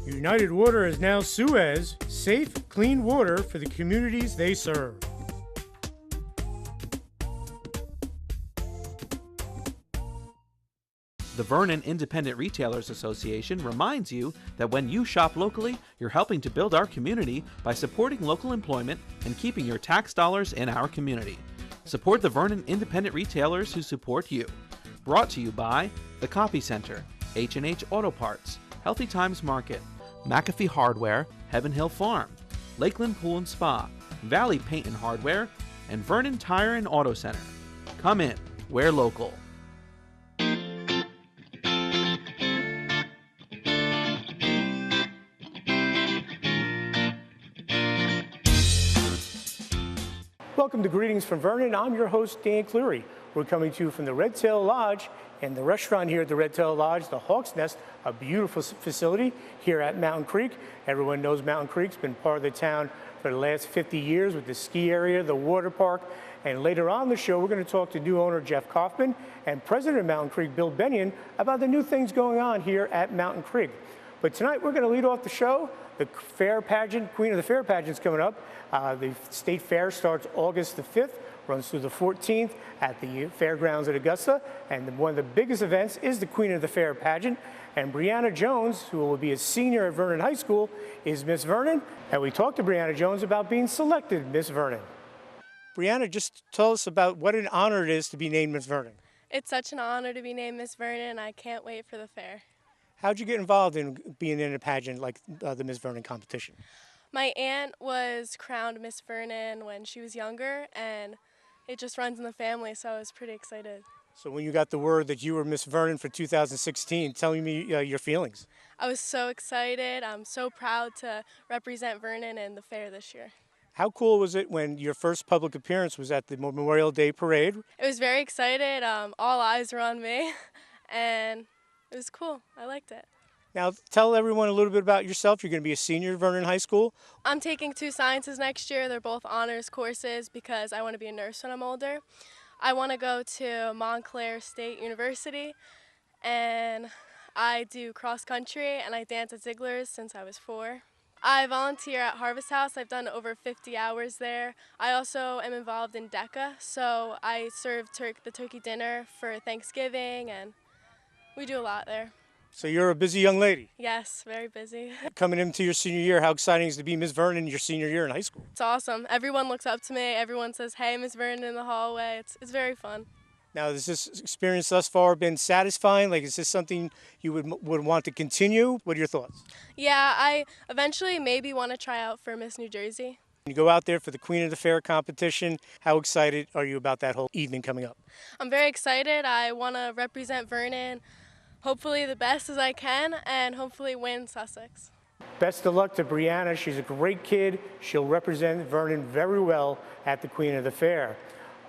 United Water is now Suez, safe, clean water for the communities they serve. The Vernon Independent Retailers Association reminds you that when you shop locally, you're helping to build our community by supporting local employment and keeping your tax dollars in our community. Support the Vernon Independent Retailers who support you. Brought to you by The Copy Center, H&H Auto Parts, Healthy Times Market, McAfee Hardware, Heaven Hill Farm, Lakeland Pool and Spa, Valley Paint and Hardware, and Vernon Tire and Auto Center. Come in, we're local. Welcome to Greetings from Vernon. I'm your host, Dan Cleary. We're coming to you from the Red Tail Lodge and the restaurant here at the Red Tail Lodge, the Hawk's Nest, a beautiful facility here at Mountain Creek. Everyone knows Mountain Creek's been part of the town for the last 50 years with the ski area, the water park. And later on in the show, we're going to talk to new owner Jeff Koffman and president of Mountain Creek, Bill Benneyan, about the new things going on here at Mountain Creek. But tonight, we're going to lead off the show. The fair pageant, Queen of the Fair pageant's coming up. The state fair starts August the 5th, runs through the 14th at the fairgrounds at Augusta. And one of the biggest events is the Queen of the Fair pageant. And Brianna Jones, who will be a senior at Vernon High School, is Miss Vernon. And we talked to Brianna Jones about being selected Miss Vernon. Brianna, just tell us about what an honor it is to be named Miss Vernon. It's such an honor to be named Miss Vernon. I can't wait for the fair. How'd you get involved in being in a pageant like the Miss Vernon competition? My aunt was crowned Miss Vernon when she was younger, and it just runs in the family, so I was pretty excited. So when you got the word that you were Miss Vernon for 2016, tell me your feelings. I was so excited. I'm so proud to represent Vernon in the fair this year. How cool was it when your first public appearance was at the Memorial Day Parade? It was very excited. All eyes were on me, and it was cool. I liked it. Now, tell everyone a little bit about yourself. You're going to be a senior at Vernon High School. I'm taking 2 sciences next year. They're both honors courses because I want to be a nurse when I'm older. I want to go to Montclair State University, and I do cross country, and I dance at Ziegler's since I was 4. I volunteer at Harvest House. I've done over 50 hours there. I also am involved in DECA, so I serve the turkey dinner for Thanksgiving, and we do a lot there. So you're a busy young lady. Yes, very busy. Coming into your senior year, how exciting is it to be Miss Vernon your senior year in high school? It's awesome. Everyone looks up to me. Everyone says, "Hey, Miss Vernon," in the hallway. It's very fun. Now, has this experience thus far been satisfying? Like, is this something you would want to continue? What are your thoughts? Yeah, I eventually maybe want to try out for Miss New Jersey. When you go out there for the Queen of the Fair competition, how excited are you about that whole evening coming up? I'm very excited. I want to represent Vernon, hopefully the best as I can, and hopefully win Sussex. Best of luck to Brianna. She's a great kid. She'll represent Vernon very well at the Queen of the Fair.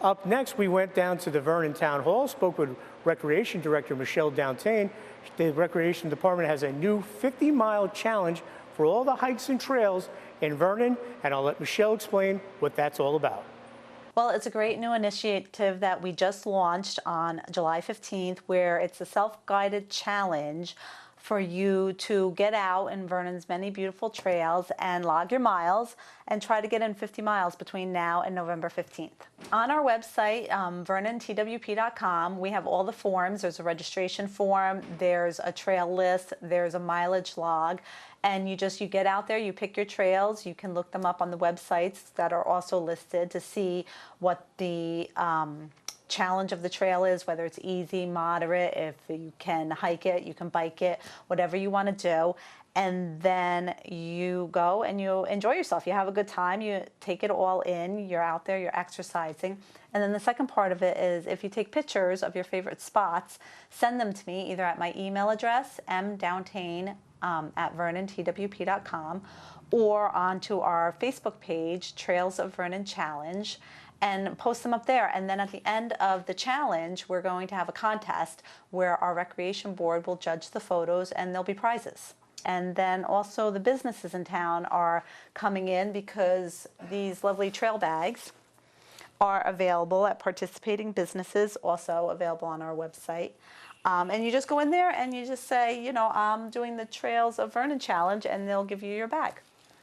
Up next, we went down to the Vernon Town Hall, spoke with Recreation Director Michelle Downtain. The Recreation Department has a new 50-mile challenge for all the hikes and trails in Vernon, and I'll let Michelle explain what that's all about. Well, it's a great new initiative that we just launched on July 15th, where it's a self-guided challenge for you to get out in Vernon's many beautiful trails and log your miles and try to get in 50 miles between now and November 15th. On our website, vernontwp.com, we have all the forms. There's a registration form, there's a trail list, there's a mileage log, and you get out there, you pick your trails, you can look them up on the websites that are also listed to see what the challenge of the trail is, whether it's easy, moderate, if you can hike it, you can bike it, whatever you want to do. And then you go and you enjoy yourself. You have a good time. You take it all in. You're out there. You're exercising. And then the second part of it is if you take pictures of your favorite spots, send them to me either at my email address, mdowntain at vernontwp.com, or onto our Facebook page, Trails of Vernon Challenge, and post them up there. And then at the end of the challenge, we're going to have a contest where our recreation board will judge the photos and there'll be prizes. And then also the businesses in town are coming in because these lovely trail bags are available at participating businesses, also available on our website. And you just go in there and you just say, you know, I'm doing the Trails of Vernon Challenge, and they'll give you your bag.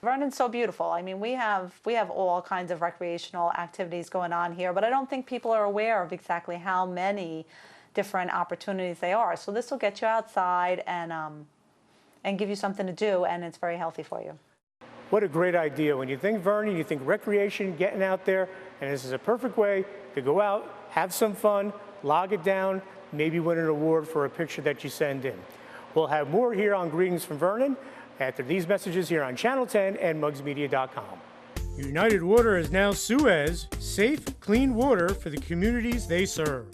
Vernon's so beautiful. I mean, we have all kinds of recreational activities going on here, but I don't think people are aware of exactly how many different opportunities they are. So this will get you outside and give you something to do, and it's very healthy for you. What a great idea. When you think Vernon, you think recreation, getting out there, and this is a perfect way to go out, have some fun, log it down, maybe win an award for a picture that you send in. We'll have more here on Greetings from Vernon after these messages here on Channel 10 and mugsmedia.com. United Water is now Suez, safe, clean water for the communities they serve.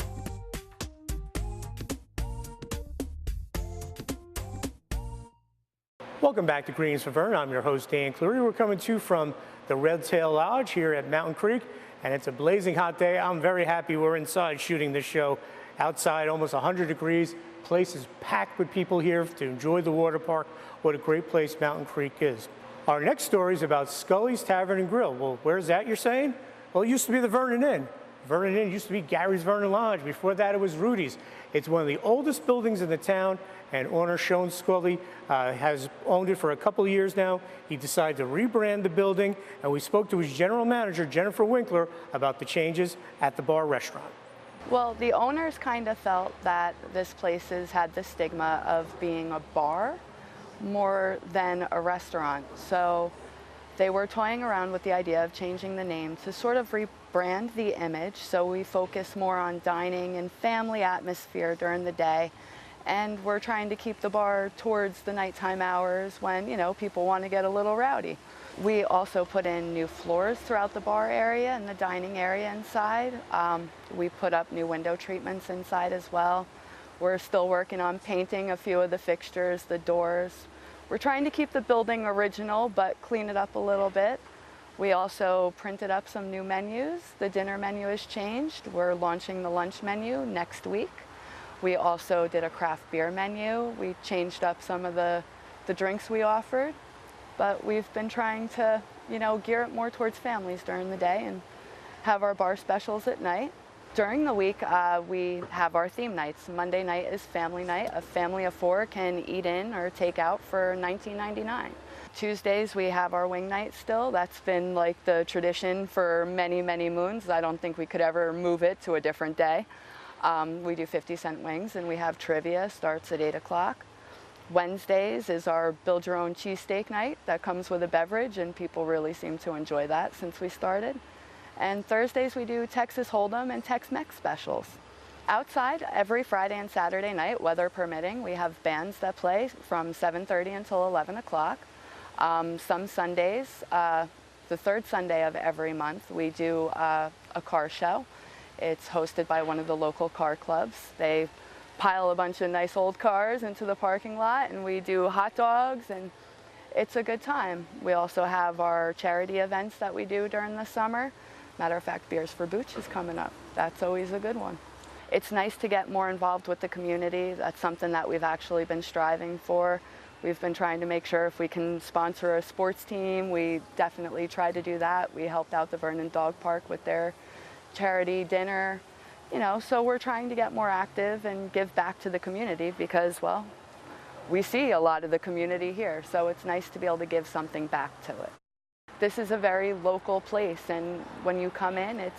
Welcome back to Greetings from Vernon. I'm your host, Dan Cleary. We're coming to you from the Red Tail Lodge here at Mountain Creek, and it's a blazing hot day. I'm very happy we're inside shooting this show. Outside, almost 100 degrees. Place is packed with people here to enjoy the water park. What a great place Mountain Creek is. Our next story is about Scully's Tavern and Grill. Well, where's that, you're saying? Well, it used to be the Vernon Inn. Vernon Inn used to be Gary's Vernon Lodge. Before that, it was Rudy's. It's one of the oldest buildings in the town, and owner Sean Scully has owned it for a couple of years now. He decided to rebrand the building, and we spoke to his general manager, Jennifer Winkler, about the changes at the bar restaurant. Well, the owners kind of felt that this place had the stigma of being a bar more than a restaurant. So they were toying around with the idea of changing the name to sort of rebrand the image, so we focus more on dining and family atmosphere during the day. And we're trying to keep the bar towards the nighttime hours when, you know, people want to get a little rowdy. We also put in new floors throughout the bar area and the dining area inside. We put up new window treatments inside as well. We're still working on painting a few of the fixtures, the doors. We're trying to keep the building original, but clean it up a little bit. We also printed up some new menus. The dinner menu has changed. We're launching the lunch menu next week. We also did a craft beer menu. We changed up some of the drinks we offered. But we've been trying to, you know, gear it more towards families during the day and have our bar specials at night. During the week, we have our theme nights. Monday night is family night. A family of 4 can eat in or take out for $19.99. Tuesdays, we have our wing night still. That's been like the tradition for many, many moons. I don't think we could ever move it to a different day. We do 50-cent wings, and we have trivia, starts at 8 o'clock. Wednesdays is our build your own cheesesteak night that comes with a beverage, and people really seem to enjoy that since we started. And Thursdays we do Texas Hold'em and Tex-Mex specials. Outside, every Friday and Saturday night, weather permitting, we have bands that play from 7:30 until 11 o'clock. Some Sundays, the third Sunday of every month, we do a car show. It's hosted by one of the local car clubs. They pile a bunch of nice old cars into the parking lot, and we do hot dogs, and it's a good time. We also have our charity events that we do during the summer. Matter of fact, Beers for Booch is coming up. That's always a good one. It's nice to get more involved with the community. That's something that we've actually been striving for. We've been trying to make sure if we can sponsor a sports team, we definitely try to do that. We helped out the Vernon Dog Park with their charity dinner. You know, so we're trying to get more active and give back to the community because, well, we see a lot of the community here, so it's nice to be able to give something back to it. This is a very local place, and when you come in,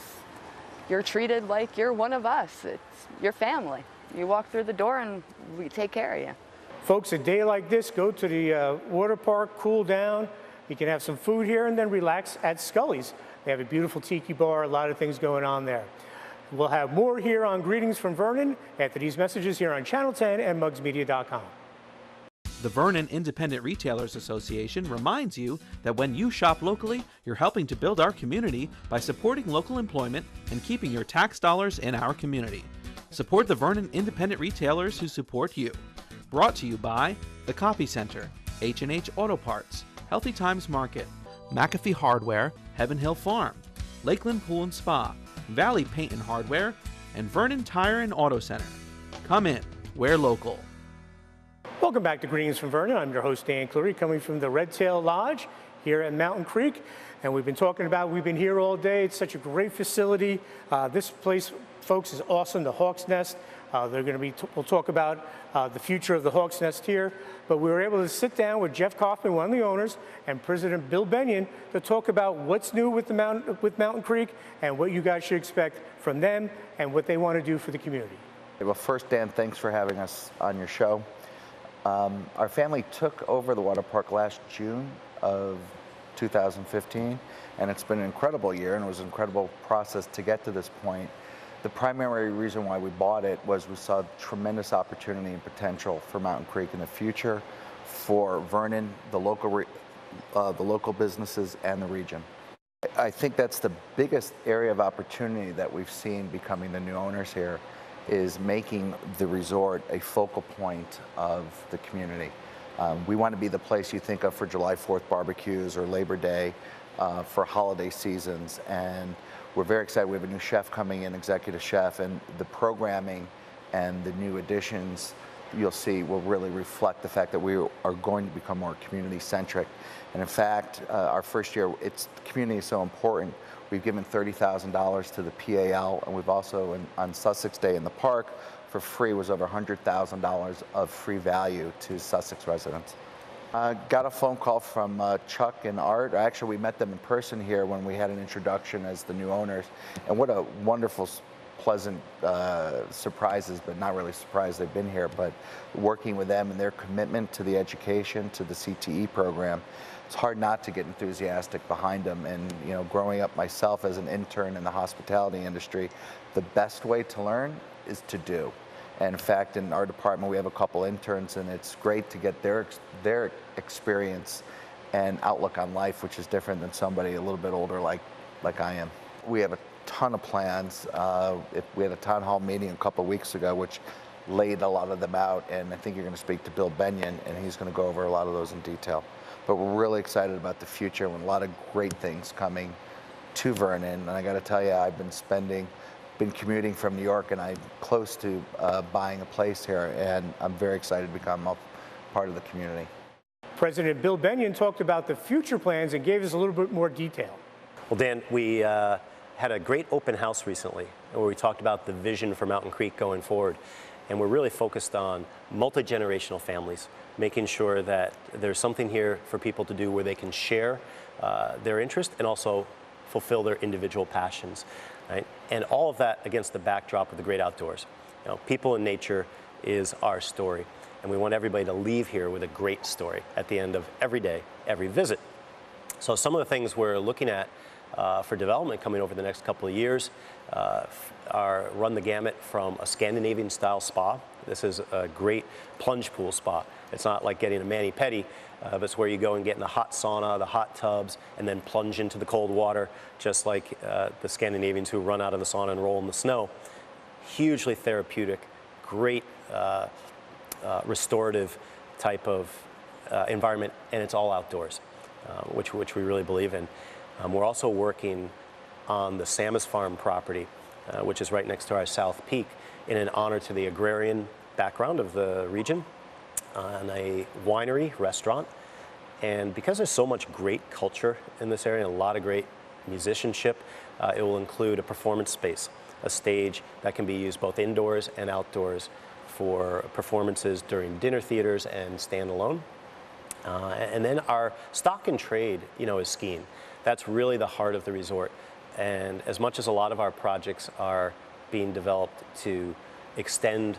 you're treated like you're one of us. It's your family. You walk through the door and we take care of you. Folks, a day like this, go to the water park, cool down. You can have some food here and then relax at Scully's. They have a beautiful tiki bar, a lot of things going on there. We'll have more here on Greetings from Vernon after these messages here on Channel 10 and mugsmedia.com. The Vernon Independent Retailers Association reminds you that when you shop locally, you're helping to build our community by supporting local employment and keeping your tax dollars in our community. Support the Vernon Independent Retailers who support you. Brought to you by the Copy Center, H&H Auto Parts, Healthy Times Market, McAfee Hardware, Heaven Hill Farm, Lakeland Pool and Spa, Valley Paint and Hardware, and Vernon Tire and Auto Center. Come in, we're local. Welcome back to Greetings from Vernon. I'm your host, Dan Cleary, coming from the Red Tail Lodge here at Mountain Creek. And we've been talking about, we've been here all day. It's such a great facility. This place, folks, is awesome, the Hawk's Nest. We'll talk about the future of the Hawk's Nest here. But we were able to sit down with Jeff Koffman, one of the owners, and President Bill Benneyan to talk about what's new with Mountain Creek and what you guys should expect from them and what they want to do for the community. Well, first, Dan, thanks for having us on your show. Our family took over the water park last June of 2015, and it's been an incredible year, and it was an incredible process to get to this point. The primary reason why we bought it was we saw tremendous opportunity and potential for Mountain Creek in the future, for Vernon, the local businesses, and the region. I think that's the biggest area of opportunity that we've seen becoming the new owners here, is making the resort a focal point of the community. We want to be the place you think of for July 4th barbecues or Labor Day, for holiday seasons, and we're very excited. We have a new chef coming in, executive chef, and the programming and the new additions you'll see will really reflect the fact that we are going to become more community-centric. And in fact, our first year, community is so important. We've given $30,000 to the PAL, and we've also, on Sussex Day in the park, for free, was over $100,000 of free value to Sussex residents. Got a phone call from Chuck and Art. Actually, we met them in person here when we had an introduction as the new owners. And what a wonderful, pleasant surprises, but not really surprised they've been here, but working with them and their commitment to the education, to the CTE program, it's hard not to get enthusiastic behind them. And you know, growing up myself as an intern in the hospitality industry, the best way to learn is to do. And in fact, in our department, we have a couple interns, and it's great to get their experience and outlook on life, which is different than somebody a little bit older like I am. We have a ton of plans. We had a town hall meeting a couple of weeks ago, which laid a lot of them out, and I think you're going to speak to Bill Benneyan, and he's going to go over a lot of those in detail. But we're really excited about the future, and a lot of great things coming to Vernon. And I got to tell you, I've been commuting from New York, and I'm close to buying a place here, and I'm very excited to become a part of the community. President Bill Benneyan talked about the future plans and gave us a little bit more detail. Well, Dan, we had a great open house recently where we talked about the vision for Mountain Creek going forward, and we're really focused on multi-generational families, making sure that there's something here for people to do where they can share their interest and also fulfill their individual passions. Right? And all of that against the backdrop of the great outdoors. You know, people and nature is our story, and we want everybody to leave here with a great story at the end of every day, every visit. So some of the things we're looking at for development coming over the next couple of years run the gamut from a Scandinavian-style spa. This is a great plunge pool spa. It's not like getting a mani-pedi, but it's where you go and get in the hot sauna, the hot tubs, and then plunge into the cold water, just like the Scandinavians who run out of the sauna and roll in the snow. Hugely therapeutic, great restorative type of environment, and it's all outdoors, which we really believe in. We're also working on the Stammes Farm property, which is right next to our South Peak, in an honor to the agrarian background of the region, and a winery, restaurant. And because there's so much great culture in this area, and a lot of great musicianship, it will include a performance space, a stage that can be used both indoors and outdoors for performances during dinner theaters and standalone. And then our stock and trade, is skiing. That's really the heart of the resort. And as much as a lot of our projects are being developed to extend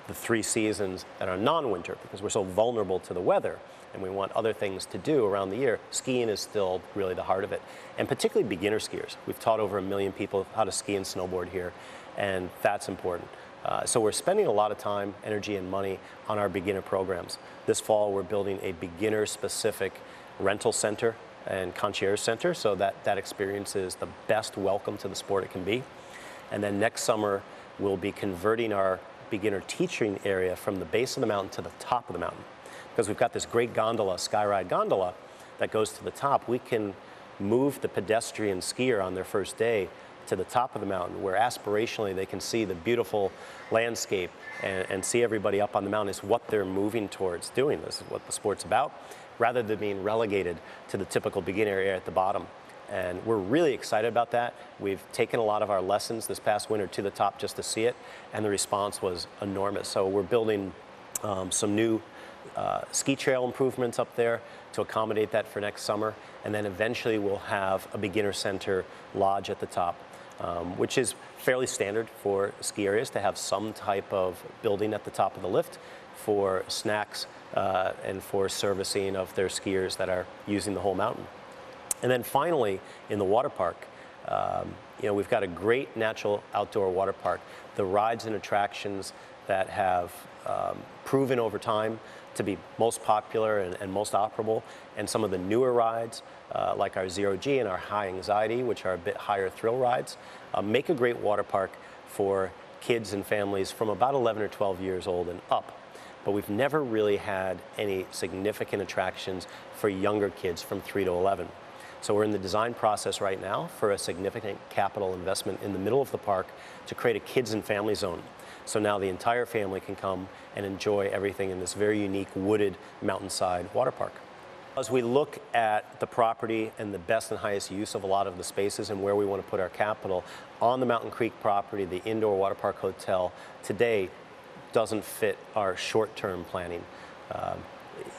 the 3 seasons that are non-winter, because we're so vulnerable to the weather and we want other things to do around the year, skiing is still really the heart of it. And particularly beginner skiers. We've taught over 1 million people how to ski and snowboard here, and that's important. So we're spending a lot of time, energy, and money on our beginner programs. This fall, we're building a beginner-specific rental center and concierge center, so that experience is the best welcome to the sport it can be. And then next summer, we'll be converting our beginner teaching area from the base of the mountain to the top of the mountain. Because we've got this great gondola, skyride gondola, that goes to the top. We can move the pedestrian skier on their first day to the top of the mountain, where aspirationally they can see the beautiful landscape and see everybody up on the mountain. Is what they're moving towards doing. This is what the sport's about, rather than being relegated to the typical beginner area at the bottom. And we're really excited about that. We've taken a lot of our lessons this past winter to the top just to see it, and the response was enormous. So we're building some new ski trail improvements up there to accommodate that for next summer, and then eventually we'll have a beginner center lodge at the top, which is fairly standard for ski areas to have some type of building at the top of the lift for snacks and for servicing of their skiers that are using the whole mountain. And then finally, in the water park, we've got a great natural outdoor water park. The rides and attractions that have proven over time to be most popular and most operable, and some of the newer rides, like our Zero G and our High Anxiety, which are a bit higher thrill rides, make a great water park for kids and families from about 11 or 12 years old and up. But we've never really had any significant attractions for younger kids from 3 to 11. So we're in the design process right now for a significant capital investment in the middle of the park to create a kids and family zone. So now the entire family can come and enjoy everything in this very unique wooded mountainside water park. As we look at the property and the best and highest use of a lot of the spaces and where we want to put our capital, on the Mountain Creek property, the indoor water park hotel today doesn't fit our short-term planning.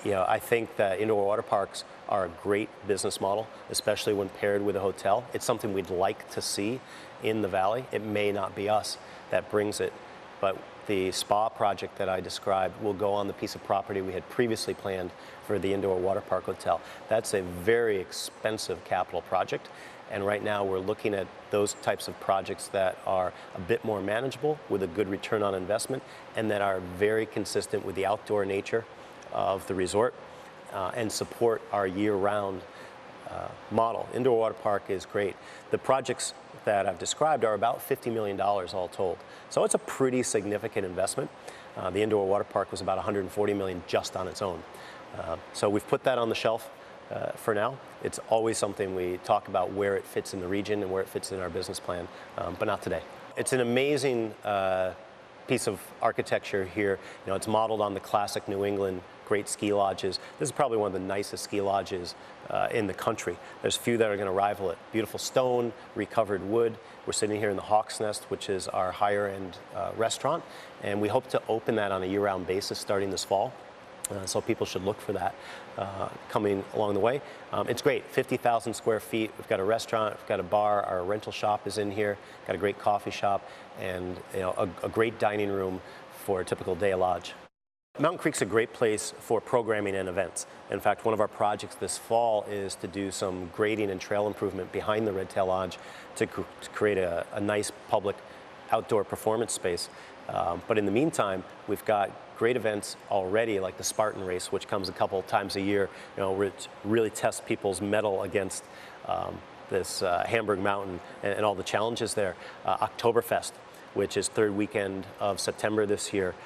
I think that indoor water parks are a great business model, especially when paired with a hotel. It's something we'd like to see in the valley. It may not be us that brings it, but the spa project that I described will go on the piece of property we had previously planned for the indoor water park hotel. That's a very expensive capital project, and right now we're looking at those types of projects that are a bit more manageable with a good return on investment and that are very consistent with the outdoor nature of the resort and support our year-round model. Indoor water park is great. The projects that I've described are about $50 million all told. So it's a pretty significant investment. The indoor water park was about $140 million just on its own. So we've put that on the shelf for now. It's always something we talk about where it fits in the region and where it fits in our business plan, but not today. It's an amazing piece of architecture here. It's modeled on the classic New England great ski lodges. This is probably one of the nicest ski lodges in the country. There's few that are going to rival it. Beautiful stone, recovered wood. We're sitting here in the Hawk's Nest, which is our higher end restaurant, and we hope to open that on a year-round basis starting this fall. So people should look for that coming along the way. It's great, 50,000 square feet. We've got a restaurant, we've got a bar, our rental shop is in here, got a great coffee shop, and a great dining room for a typical day lodge. Mountain Creek's a great place for programming and events. In fact, one of our projects this fall is to do some grading and trail improvement behind the Red Tail Lodge to create a nice public outdoor performance space. But in the meantime, we've got great events already, like the Spartan Race, which comes a couple times a year, which really tests people's mettle against this Hamburg Mountain and all the challenges there. Oktoberfest, which is third weekend of September this year.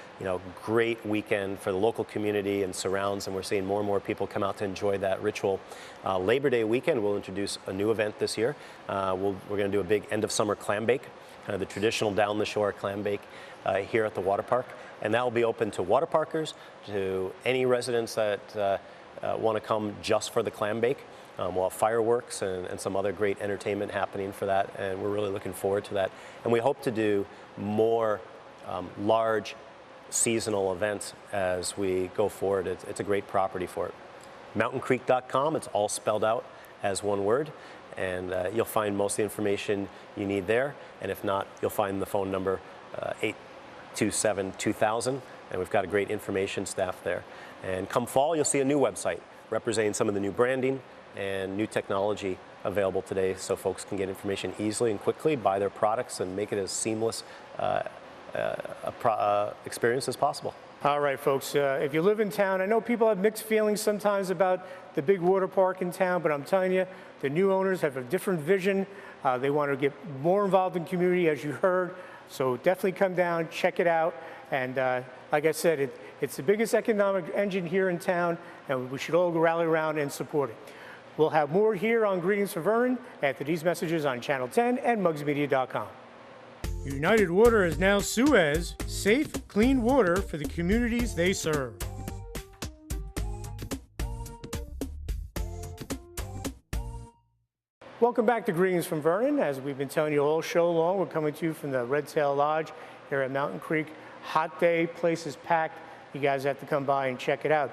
Great weekend for the local community and surrounds, and we're seeing more and more people come out to enjoy that ritual. Labor Day weekend, we'll introduce a new event this year. We're going to do a big end of summer clam bake, kind of the traditional down the shore clam bake here at the water park. And that will be open to water parkers, to any residents that want to come just for the clam bake. We'll have fireworks and some other great entertainment happening for that, and we're really looking forward to that. And we hope to do more large seasonal events as we go forward. It's a great property for it. MountainCreek.com, it's all spelled out as one word, and you'll find most of the information you need there. And if not, you'll find the phone number 827-2000, and we've got a great information staff there. And come fall, you'll see a new website representing some of the new branding and new technology available today, so folks can get information easily and quickly, buy their products, and make it as seamless experience as possible. All right, folks, if you live in town, I know people have mixed feelings sometimes about the big water park in town, but I'm telling you, the new owners have a different vision. They want to get more involved in community, as you heard. So definitely come down, check it out. And like I said, it's the biggest economic engine here in town, and we should all rally around and support it. We'll have more here on Greetings from Vernon after these messages on Channel 10 and mugsmedia.com. United Water is now Suez, safe, clean water for the communities they serve. Welcome back to Greetings from Vernon. As we've been telling you all show long, we're coming to you from the Red Tail Lodge here at Mountain Creek. Hot day, place is packed. You guys have to come by and check it out.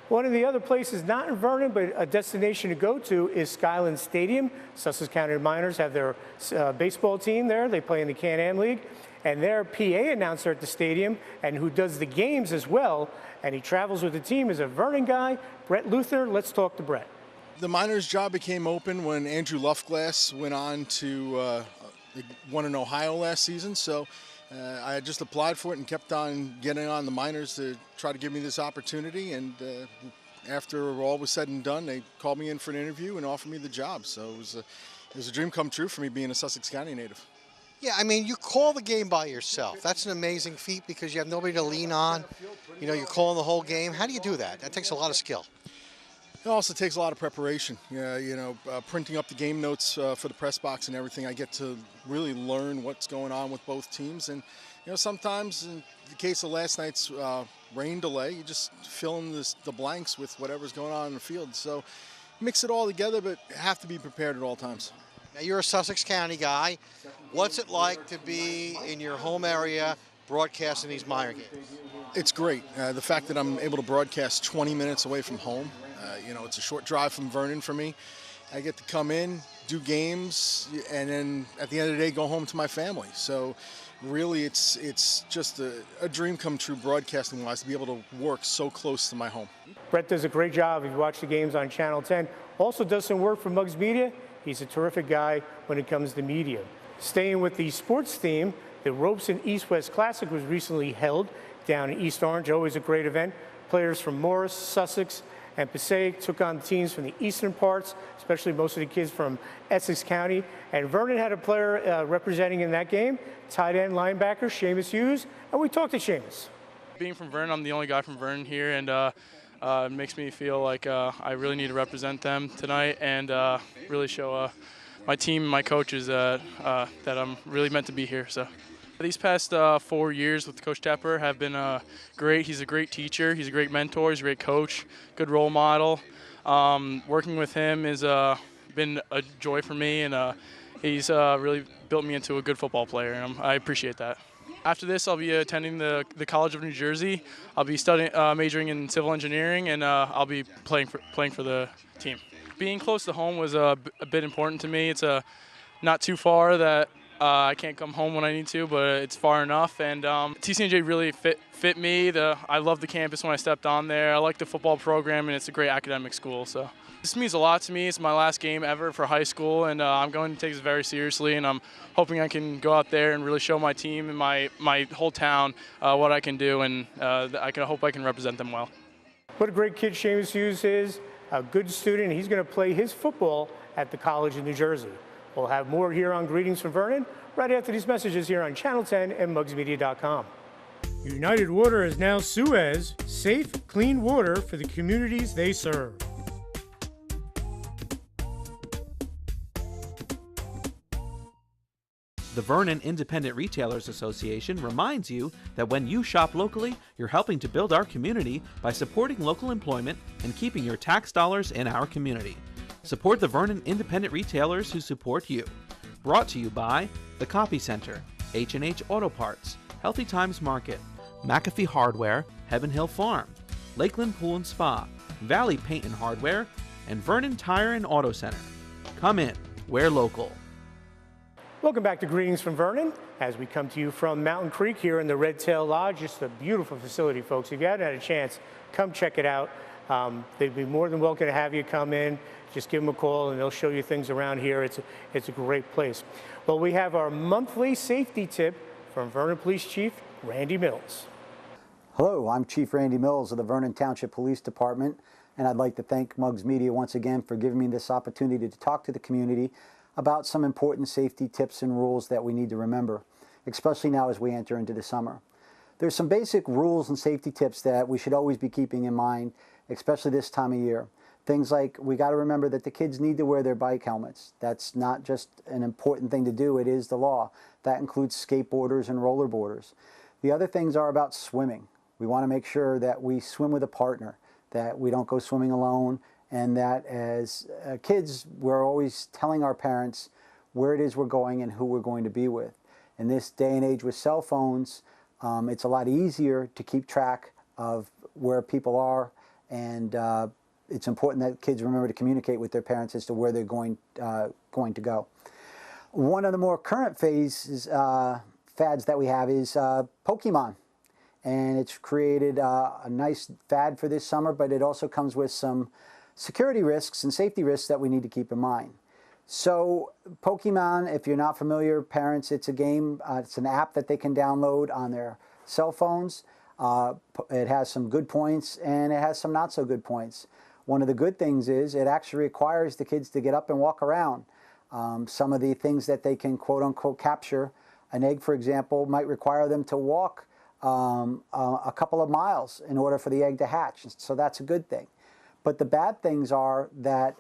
One of the other places, not in Vernon, but a destination to go to is Skyland Stadium. Sussex County Miners have their baseball team there. They play in the Can-Am League. And their PA announcer at the stadium, and who does the games as well, and he travels with the team, is a Vernon guy, Brett Leuthner. Let's talk to Brett. The Miners' job became open when Andrew Luftglass went on to won in Ohio last season. So I had just applied for it and kept on getting on the Miners to try to give me this opportunity. And after all was said and done, they called me in for an interview and offered me the job. So it was a dream come true for me being a Sussex County native. Yeah, I mean, you call the game by yourself. That's an amazing feat because you have nobody to lean on. You know, you're calling the whole game. How do you do that? That takes a lot of skill. It also takes a lot of preparation. Printing up the game notes for the press box and everything, I get to really learn what's going on with both teams. And, sometimes in the case of last night's rain delay, you just fill in the blanks with whatever's going on in the field. So mix it all together, but have to be prepared at all times. Now, you're a Sussex County guy. What's it like to be in your home area broadcasting these minor games? It's great. The fact that I'm able to broadcast 20 minutes away from home. It's a short drive from Vernon for me. I get to come in, do games, and then at the end of the day, go home to my family. So really, it's just a dream come true broadcasting-wise to be able to work so close to my home. Brett does a great job. If you watch the games on Channel 10, also does some work for Muggs Media. He's a terrific guy when it comes to media. Staying with the sports theme, the Ropes and East-West Classic was recently held down in East Orange. Always a great event. Players from Morris, Sussex, and Passaic took on teams from the eastern parts, especially most of the kids from Essex County. And Vernon had a player representing in that game, tight end linebacker Star-Seamus Hughes, and we talked to Star-Seamus. Being from Vernon, I'm the only guy from Vernon here, and it makes me feel like I really need to represent them tonight and really show my team and my coaches that I'm really meant to be here. So these past 4 years with Coach Tepper have been great. He's a great teacher. He's a great mentor. He's a great coach, good role model. Working with him has been a joy for me, and he's really built me into a good football player, and I appreciate that. After this, I'll be attending the College of New Jersey. I'll be studying, majoring in civil engineering, and I'll be playing for the team. Being close to home was a bit important to me. It's not too far that I can't come home when I need to, but it's far enough. And TCNJ really fit me. I loved the campus when I stepped on there. I like the football program, and it's a great academic school. So this means a lot to me. It's my last game ever for high school, and I'm going to take this very seriously. And I'm hoping I can go out there and really show my team and my whole town what I can do, and I hope I can represent them well. What a great kid Star-Seamus Hughes is. A good student. He's going to play his football at the College of New Jersey. We'll have more here on Greetings from Vernon right after these messages here on Channel 10 and MuggsMedia.com. United Water is now Suez, safe, clean water for the communities they serve. The Vernon Independent Retailers Association reminds you that when you shop locally, you're helping to build our community by supporting local employment and keeping your tax dollars in our community. Support the Vernon Independent Retailers who support you. Brought to you by The Copy Center, H&H Auto Parts, Healthy Times Market, McAfee Hardware, Heaven Hill Farm, Lakeland Pool and Spa, Valley Paint and Hardware, and Vernon Tire and Auto Center. Come in, we're local. Welcome back to Greetings from Vernon as we come to you from Mountain Creek here in the Red Tail Lodge. Just a beautiful facility, folks. If you haven't had a chance, come check it out. They'd be more than welcome to have you come in. Just give them a call and they'll show you things around here. It's a great place. Well, we have our monthly safety tip from Vernon Police Chief Randy Mills. Hello, I'm Chief Randy Mills of the Vernon Township Police Department, and I'd like to thank Muggs Media once again for giving me this opportunity to talk to the community about some important safety tips and rules that we need to remember, especially now as we enter into the summer. There's some basic rules and safety tips that we should always be keeping in mind, especially this time of year. Things like, we got to remember that the kids need to wear their bike helmets. That's not just an important thing to do, it is the law. That includes skateboarders and rollerboarders. The other things are about swimming. We want to make sure that we swim with a partner, that we don't go swimming alone, and that as kids, we're always telling our parents where it is we're going and who we're going to be with. In this day and age with cell phones, it's a lot easier to keep track of where people are, and it's important that kids remember to communicate with their parents as to where they're going to go. One of the more current fads that we have is Pokemon. And it's created a nice fad for this summer, but it also comes with some security risks and safety risks that we need to keep in mind. So Pokemon, if you're not familiar, parents, it's a game, it's an app that they can download on their cell phones. It has some good points and it has some not so good points. One of the good things is it actually requires the kids to get up and walk around. Some of the things that they can quote unquote capture, an egg for example, might require them to walk a couple of miles in order for the egg to hatch. So that's a good thing. But the bad things are that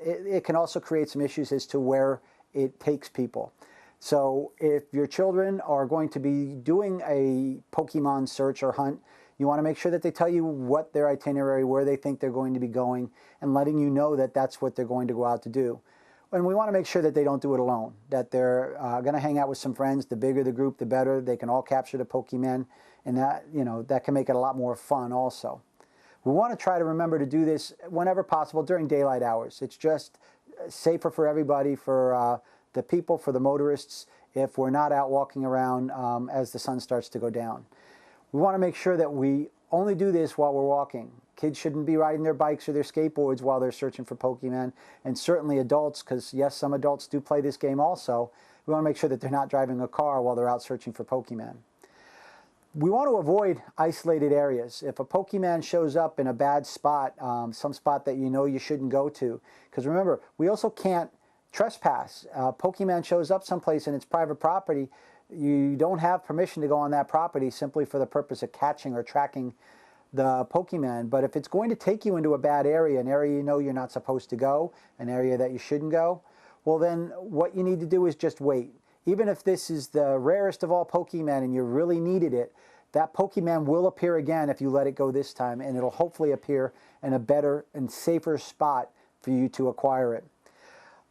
it can also create some issues as to where it takes people. So if your children are going to be doing a Pokemon search or hunt, you want to make sure that they tell you what their itinerary, where they think they're going to be going, and letting you know that that's what they're going to go out to do. And we want to make sure that they don't do it alone, that they're going to hang out with some friends. The bigger the group, the better. They can all capture the Pokemon, and that, you know, that can make it a lot more fun also. We want to try to remember to do this whenever possible during daylight hours. It's just safer for everybody, for the people, for the motorists, if we're not out walking around as the sun starts to go down. We want to make sure that we only do this while we're walking. Kids shouldn't be riding their bikes or their skateboards while they're searching for Pokemon, and certainly adults, because yes, some adults do play this game also. We want to make sure that they're not driving a car while they're out searching for Pokemon. We want to avoid isolated areas. If a Pokemon shows up in a bad spot, some spot that you know you shouldn't go to, because remember, we also can't trespass. Pokemon shows up someplace and it's private property, you don't have permission to go on that property simply for the purpose of catching or tracking the Pokemon. But if it's going to take you into a bad area, an area you know you're not supposed to go, an area that you shouldn't go, well then what you need to do is just wait. Even if this is the rarest of all Pokemon and you really needed it, that Pokemon will appear again if you let it go this time, and it'll hopefully appear in a better and safer spot for you to acquire it.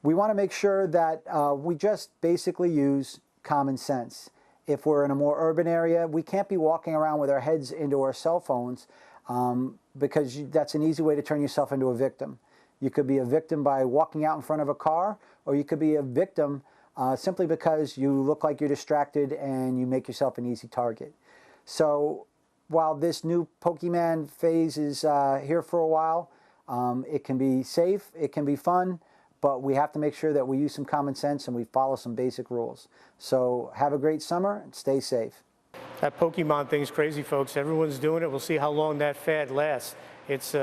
We want to make sure that we just basically use common sense. If we're in a more urban area, we can't be walking around with our heads into our cell phones because that's an easy way to turn yourself into a victim. You could be a victim by walking out in front of a car, or you could be a victim simply because you look like you're distracted and you make yourself an easy target. So while this new Pokemon phase is here for a while, it can be safe, it can be fun, but we have to make sure that we use some common sense and we follow some basic rules. So have a great summer and stay safe. That Pokemon thing's crazy, folks. Everyone's doing it. We'll see how long that fad lasts. It's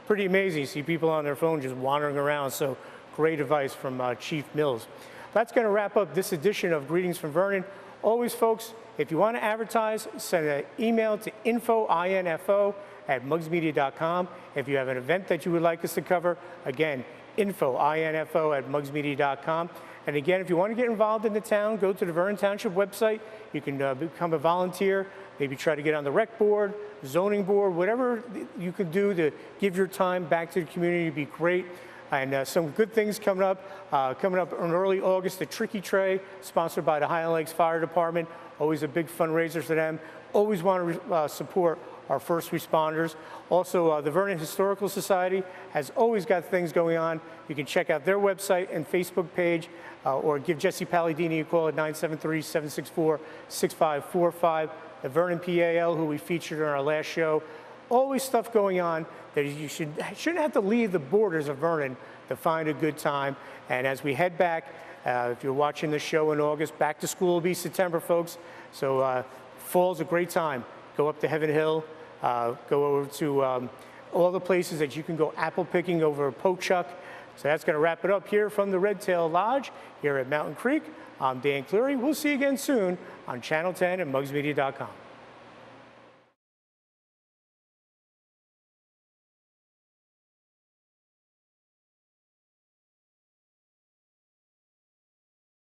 pretty amazing. You see people on their phone just wandering around. So great advice from Chief Mills. That's going to wrap up this edition of Greetings from Vernon. Always, folks, if you want to advertise, send an email to info@mugsmedia.com. If you have an event that you would like us to cover, again, info@mugsmedia.com. And again, if you want to get involved in the town, go to the Vernon Township website. You can become a volunteer, maybe try to get on the rec board, zoning board, whatever you could do to give your time back to the community would be great. And some good things coming up in early August, the Tricky Tray, sponsored by the Highland Lakes Fire Department. Always a big fundraiser for them. Always want to support our first responders. Also, the Vernon Historical Society has always got things going on. You can check out their website and Facebook page, or give Jesse Palladini a call at 973-764-6545. The Vernon PAL, who we featured on our last show. Always stuff going on that you shouldn't have to leave the borders of Vernon to find a good time. And as we head back, if you're watching the show in August, back to school will be September, folks. So fall's a great time. Go up to Heaven Hill, go over to all the places that you can go apple picking over Pochuck. So that's going to wrap it up here from the Red Tail Lodge here at Mountain Creek. I'm Dan Cleary. We'll see you again soon on Channel 10 and mugsmedia.com.